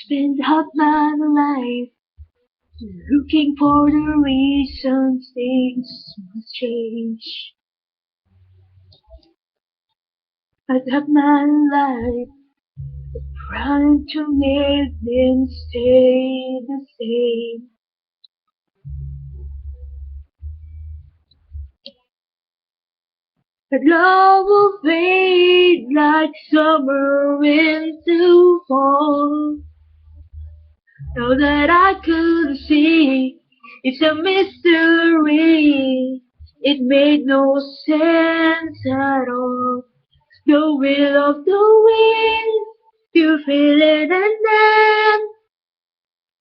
Spend half my life looking for the reasons things must change. I'd have my life trying to make them stay the same. But love will fade like summer into fall. Now that I could see, it's a mystery. It made no sense at all. The will of the wind, you feel it and then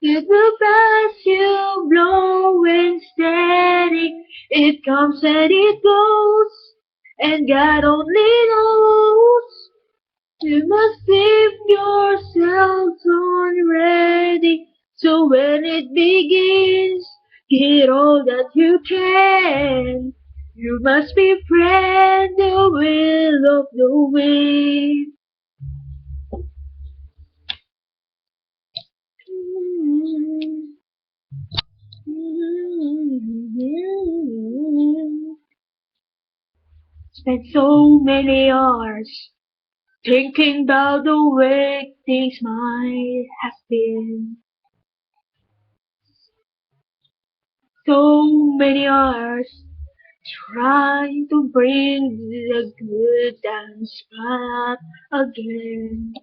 it will pass you blowing steady. It comes and it goes, and God only knows. You must keep yourself on ready, so when it begins, get all that you can. You must befriend the will of the wind. Spent so many hours thinking about the way things might have been. So many hours trying to bring the good times back again.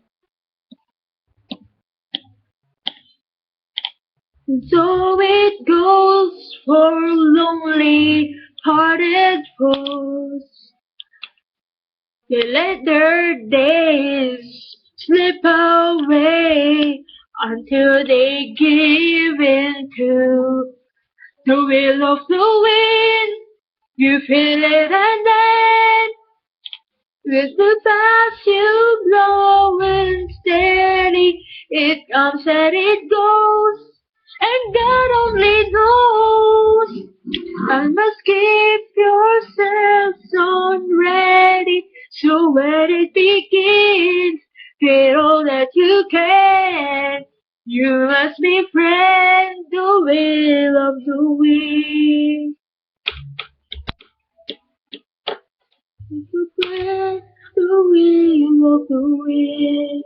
And so it goes for lonely hearted fools. They let their days slip away until they give in to the will of the wind. You feel it and then with the past you blowing steady, it comes and it goes, and God only knows. I must keep yourselves on ready, so when it begins, get all that you can. You must befriend the will of the wind. Befriend the will of the wind.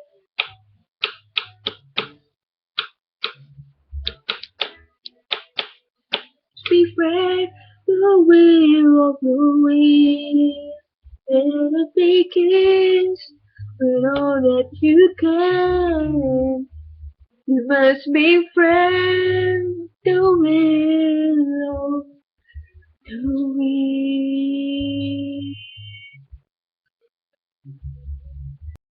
Befriend the will of the wind. And it begins with all that you can. You must befriend